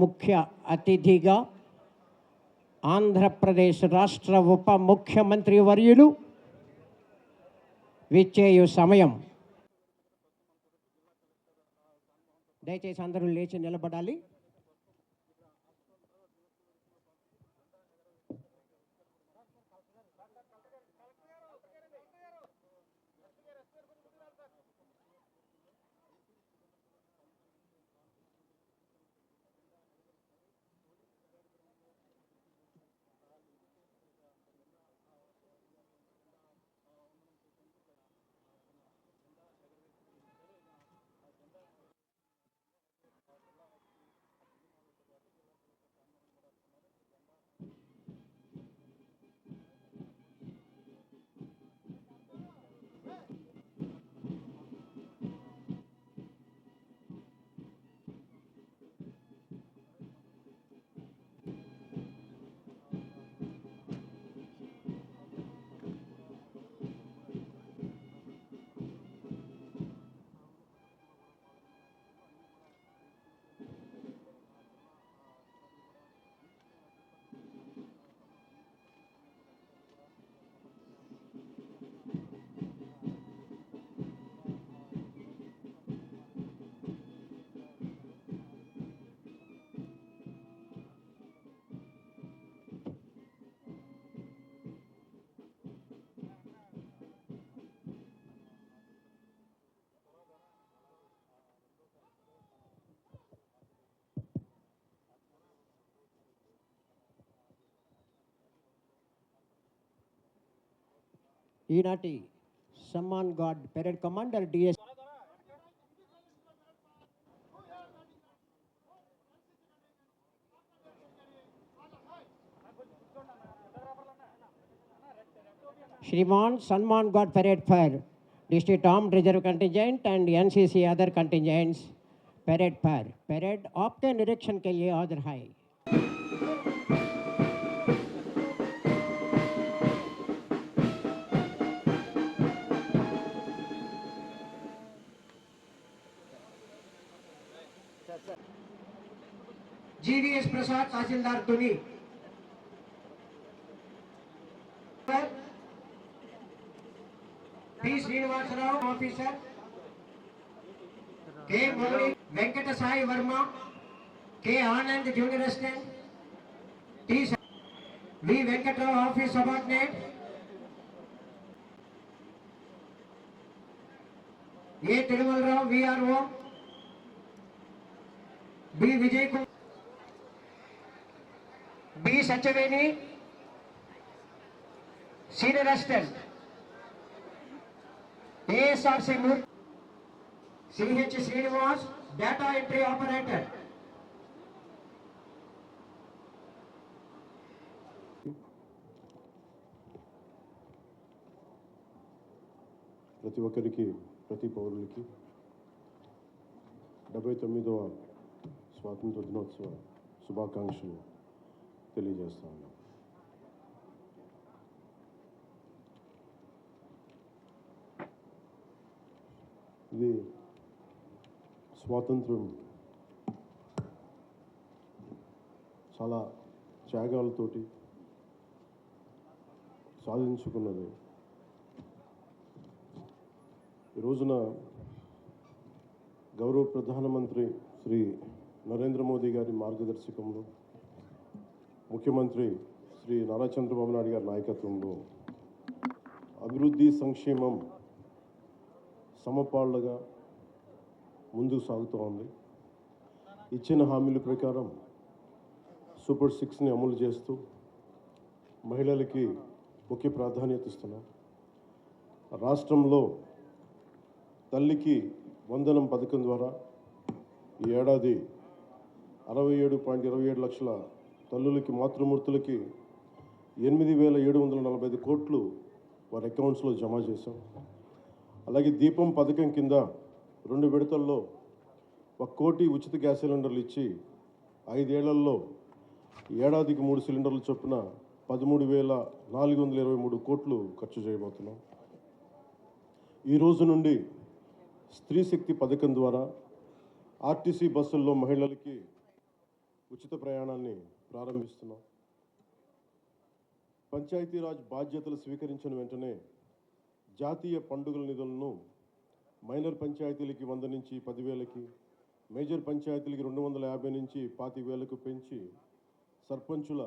ముఖ్య అతిథిగా ఆంధ్రప్రదేశ్ రాష్ట్ర ఉప ముఖ్యమంత్రి వర్యులు విచ్చేయు సమయం. దయచేసి అందరూ లేచి నిలబడాలి. ఈనాటి సమ్మాన్ guard parade commander D S Shriman Samman God Parade for District Armed Reserve Contingent and NCC other contingents parade पर parade आपके निरीक्षण के लिए हाजिर है. GVS Prasad tehsildar Tuni P Srinivasarao officer K Murali Venkata Sai Varma K Anand junior assistant T V Venkatarao office subordinate A Tirumalarao VRO B Vijay Kumar B सचवेनी senior assistant ASRC Murthy CH Srinivas data entry operator ప్రతి ఒక్కరికి ప్రతి పౌరునికి 79వ స్వాతంత్ర దినోత్సవ శుభాకాంక్షలు తెలియజేస్తాను. ఇది స్వాతంత్రం చాలా త్యాగాలతోటి సాధించుకున్నది. ఈ రోజున గౌరవ ప్రధానమంత్రి శ్రీ నరేంద్ర మోదీ గారి మార్గదర్శకంలో ముఖ్యమంత్రి శ్రీ నారా చంద్రబాబు నాయుడు గారి నాయకత్వంలో అభివృద్ధి సంక్షేమం సమపాళ్లుగా ముందుకు సాగుతూ ఉంది. ఇచ్చిన హామీల ప్రకారం సూపర్ 6ని అమలు చేస్తూ మహిళలకి ముఖ్య ప్రాధాన్యత ఇస్తున్నాం. రాష్ట్రంలో తల్లికి వందనం పథకం ద్వారా ఈ ఏడాది 67.27 లక్షల తల్లులకి మాతృమూర్తులకి 8,745 కోట్లు వారి అకౌంట్స్లో జమ చేశాం. అలాగే దీపం పథకం కింద 2 విడతల్లో 1 కోటి ఉచిత గ్యాస్ సిలిండర్లు ఇచ్చి 5 ఏళ్లలో ఏడాదికి 3 సిలిండర్లు చొప్పున 13,423 కోట్లు ఖర్చు చేయబోతున్నాం. ఈ రోజు నుండి స్త్రీ శక్తి పథకం ద్వారా ఆర్టీసీ బస్సుల్లో మహిళలకి ఉచిత ప్రయాణాన్ని ప్రారంభిస్తున్నాం. పంచాయతీరాజ్ బాధ్యతలు స్వీకరించిన వెంటనే జాతీయ పండుగల నిధులను మైనర్ పంచాయతీలకి 100 నుంచి 10,000కి, మేజర్ పంచాయతీలకి 250 నుంచి 25,000కు పెంచి సర్పంచుల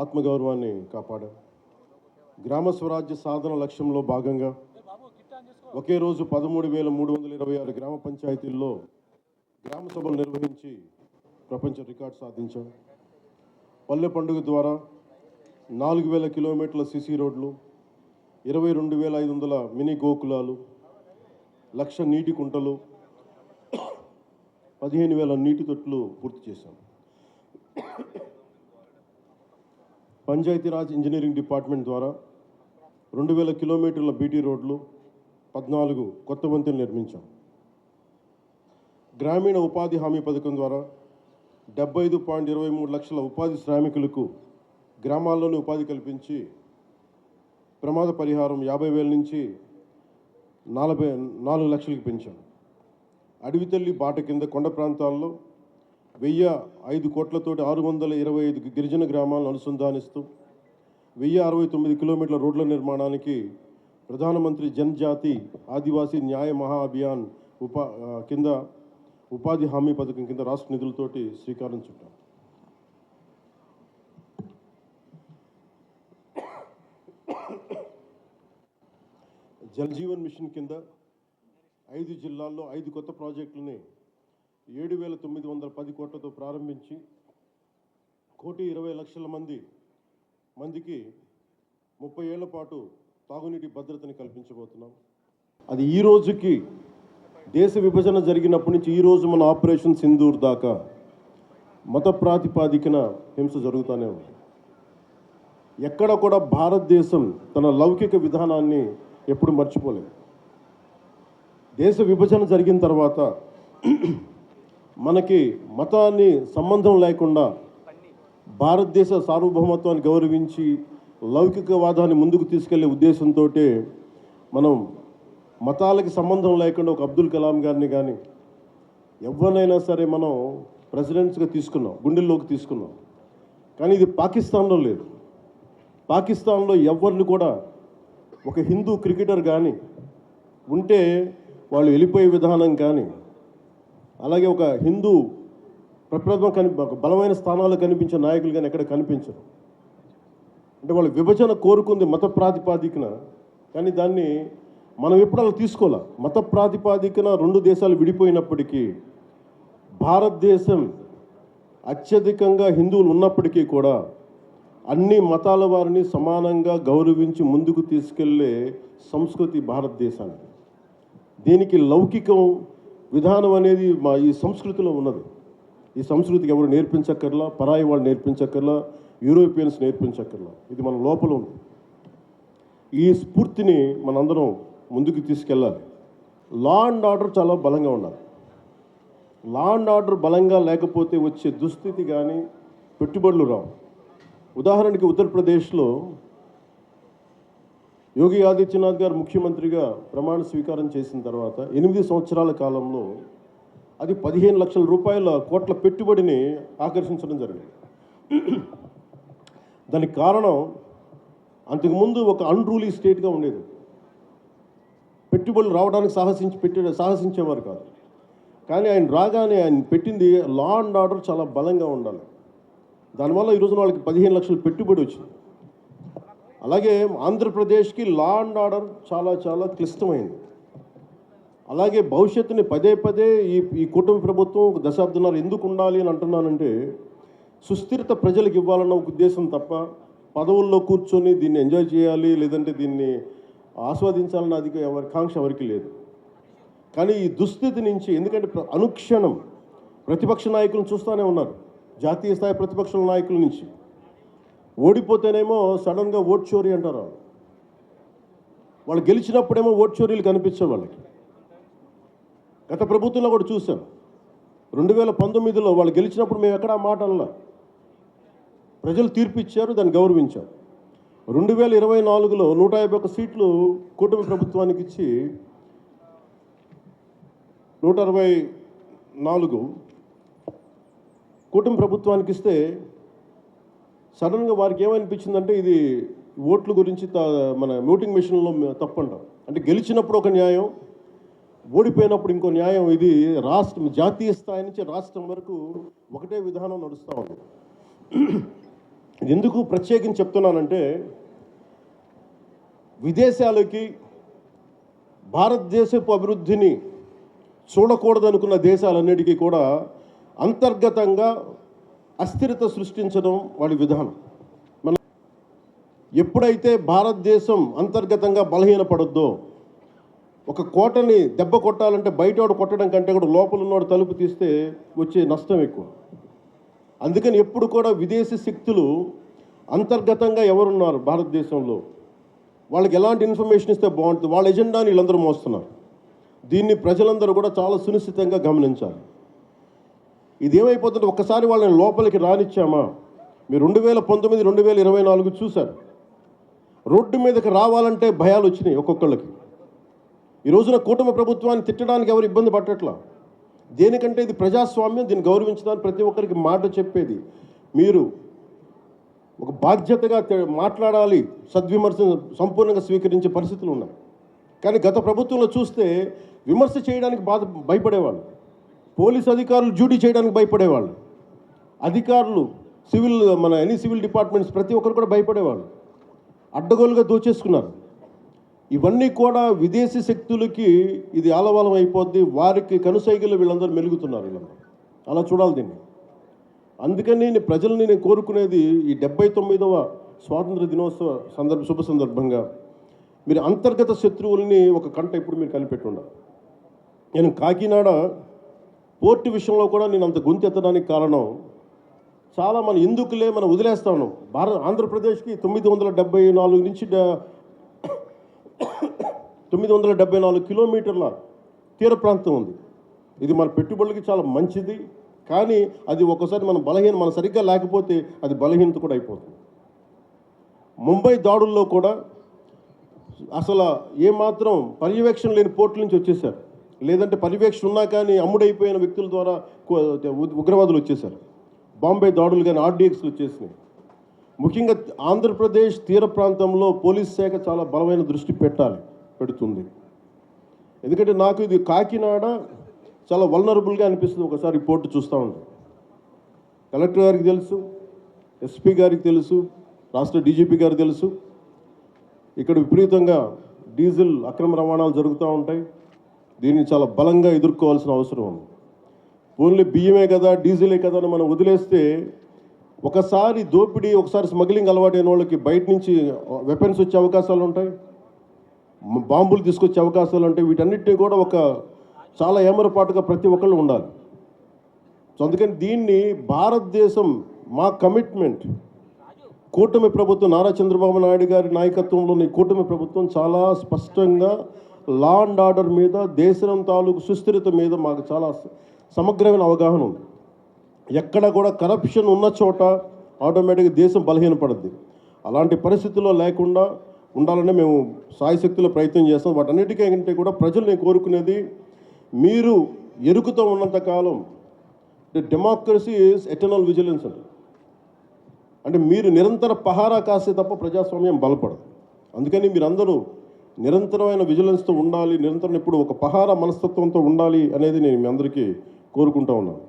ఆత్మగౌరవాన్ని కాపాడాం. గ్రామ స్వరాజ్య సాధన లక్ష్యంలో భాగంగా ఒకే రోజు 13,326 గ్రామ పంచాయతీల్లో గ్రామ సభలు నిర్వహించి ప్రపంచ రికార్డు సాధించాం. పల్లె పండుగ ద్వారా 4,000 కిలోమీటర్ల సిసి రోడ్లు, 22,500 మినీ గోకులాలు, 1,00,000 నీటి కుంటలు, 15,000 నీటి తొట్లు పూర్తి చేశాం. పంచాయతీరాజ్ ఇంజనీరింగ్ డిపార్ట్మెంట్ ద్వారా 2,000 కిలోమీటర్ల బీటీ రోడ్లు, 14 కొత్త వంతెనలు నిర్మించాం. గ్రామీణ ఉపాధి హామీ పథకం ద్వారా 75.23 లక్షల ఉపాధి శ్రామికులకు గ్రామాల్లోనే ఉపాధి కల్పించి ప్రమాద పరిహారం 50,000 నుంచి 4 లక్షలకు పెంచాం. అడవి తల్లి బాట కింద కొండ ప్రాంతాల్లో 1,005 కోట్లతోటి 625 గిరిజన గ్రామాలను అనుసంధానిస్తూ 1,069 కిలోమీటర్ల రోడ్ల నిర్మాణానికి ప్రధానమంత్రి జనజాతి ఆదివాసీ న్యాయ మహా అభియాన్ కింద ఉపాధి హామీ పథకం కింద రాష్ట్ర నిధులతోటి శ్రీకారం చుట్టాం. జల్ జీవన్ మిషన్ కింద 5 జిల్లాల్లో 5 కొత్త ప్రాజెక్టులని 7,910 కోట్లతో ప్రారంభించి 1,20,00,000 మందికి 30 ఏళ్ల పాటు తాగునీటి భద్రతని కల్పించబోతున్నాం. అది ఈ రోజుకి దేశ విభజన జరిగినప్పటి నుంచి ఈ రోజు మన ఆపరేషన్ సింధూర్ దాకా మత ప్రాతిపాదికన హింస జరుగుతూనే ఉంది. ఎక్కడ కూడా భారతదేశం తన లౌకిక విధానాన్ని ఎప్పుడు మర్చిపోలేదు. దేశ విభజన జరిగిన తర్వాత మనకి మతాన్ని సంబంధం లేకుండా భారతదేశ సార్వభౌమత్వాన్ని గౌరవించి లౌకికవాదాన్ని ముందుకు తీసుకెళ్లే ఉద్దేశంతో మనం మతాలకి సంబంధం లేకుండా ఒక అబ్దుల్ కలాం గారిని కానీ ఎవరినైనా సరే మనం ప్రెసిడెంట్స్గా తీసుకున్నాం, గుండెల్లోకి తీసుకున్నాం. కానీ ఇది పాకిస్తాన్లో లేదు. పాకిస్తాన్లో ఎవరిని కూడా ఒక హిందూ క్రికెటర్ కానీ ఉంటే వాళ్ళు వెళ్ళిపోయే విధానం కానీ, అలాగే ఒక హిందూ ఒక బలమైన స్థానాల్లో కనిపించే నాయకులు కానీ ఎక్కడ కనిపించరు. అంటే వాళ్ళు విభజన కోరుకుంది మత ప్రాతిపాదికన, కానీ దాన్ని మనం ఎప్పుడు అలా తీసుకోవాలి. మత ప్రాతిపాదికన 2 దేశాలు విడిపోయినప్పటికీ భారతదేశం అత్యధికంగా హిందువులు ఉన్నప్పటికీ కూడా అన్ని మతాల వారిని సమానంగా గౌరవించి ముందుకు తీసుకెళ్లే సంస్కృతి భారతదేశానికి. దీనికి లౌకికం విధానం అనేది ఈ సంస్కృతిలో ఉన్నది. ఈ సంస్కృతికి ఎవరు నేర్పించక్కర్లా, పరాయి వాళ్ళు నేర్పించక్కర్లా, యూరోపియన్స్ నేర్పించక్కర్లా. ఇది మన లోపల ఉంది. ఈ స్ఫూర్తిని మనందరం ముందుకు తీసుకెళ్ళాలి. లా అండ్ ఆర్డర్ చాలా బలంగా ఉండాలి. లా అండ్ ఆర్డర్ బలంగా లేకపోతే వచ్చే దుస్థితి కానీ పెట్టుబడులు రావు. ఉదాహరణకి ఉత్తరప్రదేశ్లో యోగి ఆదిత్యనాథ్ గారు ముఖ్యమంత్రిగా ప్రమాణ స్వీకారం చేసిన తర్వాత 8 సంవత్సరాల కాలంలో అది 15 లక్షల రూపాయల కోట్ల పెట్టుబడిని ఆకర్షించడం జరిగింది. దానికి కారణం అంతకుముందు ఒక అన్రూలీ స్టేట్గా ఉండేది. పెట్టుబడులు రావడానికి సాహసించేవారు కాదు. కానీ ఆయన రాగానే ఆయన పెట్టింది లా అండ్ ఆర్డర్ చాలా బలంగా ఉండాలి. దానివల్ల ఈరోజు వాళ్ళకి 15 లక్షల పెట్టుబడి వచ్చింది. అలాగే ఆంధ్రప్రదేశ్కి లా అండ్ ఆర్డర్ చాలా చాలా క్లిష్టమైంది. అలాగే భవిష్యత్తుని పదే ఈ కూటమి ప్రభుత్వం ఒక దశాబ్దన్నర ఎందుకు ఉండాలి అని అంటున్నానంటే, సుస్థిరత ప్రజలకు ఇవ్వాలన్న ఒక ఉద్దేశం తప్ప పదవుల్లో కూర్చొని దీన్ని ఎంజాయ్ చేయాలి, లేదంటే దీన్ని ఆస్వాదించాలన్న కాంక్ష ఎవరికి లేదు. కానీ ఈ దుస్థితి నుంచి, ఎందుకంటే అనుక్షణం ప్రతిపక్ష నాయకులను చూస్తూనే ఉన్నారు. జాతీయ స్థాయి ప్రతిపక్ష నాయకుల నుంచి ఓడిపోతేనేమో సడన్గా ఓట్ చోరీ అంటారు. వాళ్ళు గెలిచినప్పుడేమో ఓట్ చోరీలు కనిపించే వాళ్ళకి. గత ప్రభుత్వంలో కూడా చూసాం. 2019లో వాళ్ళు గెలిచినప్పుడు మేము ఎక్కడా మాట అనలా. ప్రజలు తీర్పు ఇచ్చారు, దాన్ని గౌరవించారు. 2024లో 151 సీట్లు కూటమి ప్రభుత్వానికి ఇచ్చి 164 కూటమి ప్రభుత్వానికి ఇస్తే సడన్గా వారికి ఏమనిపించిందంటే ఇది ఓట్ల గురించి మన ఓటింగ్ మెషిన్లో తప్పంటాం. అంటే గెలిచినప్పుడు ఒక న్యాయం, ఓడిపోయినప్పుడు ఇంకో న్యాయం. ఇది జాతీయ స్థాయి నుంచి రాష్ట్రం వరకు ఒకటే విధానం నడుస్తూ ఉంది. ఇది ఎందుకు ప్రత్యేకించి చెప్తున్నానంటే, విదేశాలకి భారతదేశపు అభివృద్ధిని చూడకూడదనుకున్న దేశాలన్నిటికీ కూడా అంతర్గతంగా అస్థిరత సృష్టించడం వాడి విధానం. ఎప్పుడైతే భారతదేశం అంతర్గతంగా బలహీనపడొద్దో, ఒక కోటని దెబ్బ కొట్టాలంటే బయటవాడు కొట్టడం కంటే కూడా లోపల ఉన్నవాడు తలుపు తీస్తే వచ్చే నష్టం ఎక్కువ. అందుకని ఎప్పుడు కూడా విదేశీ శక్తులు అంతర్గతంగా ఎవరున్నారు భారతదేశంలో, వాళ్ళకి ఎలాంటి ఇన్ఫర్మేషన్ ఇస్తే బాగుంటుంది, వాళ్ళ ఎజెండాని వీళ్ళందరూ మోస్తున్నారు. దీన్ని ప్రజలందరూ కూడా చాలా సునిశ్చితంగా గమనించాలి. ఇది ఏమైపోతుంటే ఒక్కసారి వాళ్ళని లోపలికి రానిచ్చామా, మీరు 2019, 2024 చూశారు. రోడ్డు మీదకి రావాలంటే భయాలు వచ్చినాయి ఒక్కొక్కళ్ళకి. ఈ రోజున కూటమి ప్రభుత్వాన్ని తిట్టడానికి ఎవరు ఇబ్బంది పట్టట్లా. దేనికంటే ఇది ప్రజాస్వామ్యం, దీన్ని గౌరవించడానికి ప్రతి ఒక్కరికి మాట చెప్పేది. మీరు ఒక బాధ్యతగా మాట్లాడాలి, సద్విమర్శను సంపూర్ణంగా స్వీకరించే పరిస్థితులు ఉన్నాయి. కానీ గత ప్రభుత్వంలో చూస్తే విమర్శ చేయడానికి భయపడేవాళ్ళు, పోలీస్ అధికారులు డ్యూటీ చేయడానికి భయపడేవాళ్ళు, అధికారులు సివిల్ డిపార్ట్మెంట్స్ ప్రతి ఒక్కరు కూడా భయపడేవాళ్ళు. అడ్డగోలుగా దోచేసుకున్నారు. ఇవన్నీ కూడా విదేశీ శక్తులకి ఇది ఆలవాలం అయిపోద్ది. వారికి కనుసైగలు వీళ్ళందరూ మెలుగుతున్నారు. వీళ్ళందరూ అలా చూడాలి దీన్ని. అందుకని ప్రజల్ని నేను కోరుకునేది, ఈ 79వ స్వాతంత్ర దినోత్సవ శుభ సందర్భంగా మీరు అంతర్గత శత్రువుల్ని ఒక కంట ఇప్పుడు మీరు కనిపెట్టుండాలి. నేను కాకినాడ పోర్టు విషయంలో కూడా నేను అంత గొంతెత్తడానికి కారణం, చాలా ఎందుకులే మనం వదిలేస్తా ఉన్నాం. ఆంధ్రప్రదేశ్కి 974 నుంచి 974 కిలోమీటర్ల తీర ప్రాంతం ఉంది. ఇది మన పెట్టుబడులకి చాలా మంచిది. కానీ అది ఒక్కోసారి మన సరిగ్గా లేకపోతే అది బలహీనత కూడా అయిపోతుంది. ముంబై దాడుల్లో కూడా అసలు ఏమాత్రం పర్యవేక్షణ లేని పోర్టుల నుంచి వచ్చేసారు. లేదంటే పర్యవేక్షణ ఉన్నా కానీ అమ్ముడైపోయిన వ్యక్తుల ద్వారా ఉగ్రవాదులు వచ్చేసారు. బాంబే దాడులు కానీ ఆర్డీఎక్స్లు వచ్చేసినాయి. ముఖ్యంగా ఆంధ్రప్రదేశ్ తీర ప్రాంతంలో పోలీస్ శాఖ చాలా బలమైన దృష్టి పెడుతుంది. ఎందుకంటే నాకు ఇది కాకినాడ చాలా వల్నరబుల్గా అనిపిస్తుంది ఒకసారి పోర్టు చూస్తూ ఉంటాం. కలెక్టర్ గారికి తెలుసు, ఎస్పీ గారికి తెలుసు, రాష్ట్ర డీజీపీ గారికి తెలుసు, ఇక్కడ విపరీతంగా డీజిల్ అక్రమ రవాణాలు జరుగుతూ ఉంటాయి. దీన్ని చాలా బలంగా ఎదుర్కోవాల్సిన అవసరం ఉంది. ఓన్లీ బియ్యమే కదా, డీజిలే కదా అని మనం వదిలేస్తే ఒకసారి దోపిడీ, ఒకసారి స్మగ్లింగ్ అలవాటైన వాళ్ళకి బయట నుంచి వెపన్స్ వచ్చే అవకాశాలు ఉంటాయి, బాంబులు తీసుకొచ్చే అవకాశాలు ఉంటాయి. వీటన్నిటినీ కూడా చాలా ఏమరపాటుగా ప్రతి ఒక్కళ్ళు ఉండాలి. సో అందుకని దీన్ని భారతదేశం మా కమిట్మెంట్, కూటమి ప్రభుత్వం నారా చంద్రబాబు నాయుడు గారి నాయకత్వంలోని కూటమి ప్రభుత్వం చాలా స్పష్టంగా లా అండ్ ఆర్డర్ మీద, దేశం తాలూకు సుస్థిరత మీద మాకు చాలా సమగ్రమైన అవగాహన ఉంది. ఎక్కడ కూడా కరప్షన్ ఉన్న చోట ఆటోమేటిక్గా దేశం బలహీనపడుద్ది. అలాంటి పరిస్థితుల్లో లేకుండా ఉండాలని మేము సాయశక్తిలో ప్రయత్నం చేస్తాం. వాటన్నిటికంటే కూడా ప్రజలు నేను కోరుకునేది, మీరు ఎరుకుతో ఉన్నంతకాలం డెమోక్రసీ ఈజ్ ఎటర్నల్ విజిలెన్స్ అంటే మీరు నిరంతర పహారా కాస్తే తప్ప ప్రజాస్వామ్యం బలపడదు. అందుకని మీరందరూ నిరంతరమైన విజిలెన్స్తో ఉండాలి, నిరంతరం ఇప్పుడు ఒక పహారా మనస్తత్వంతో ఉండాలి అనేది నేను మీ అందరికీ కోరుకుంటూ ఉన్నాను.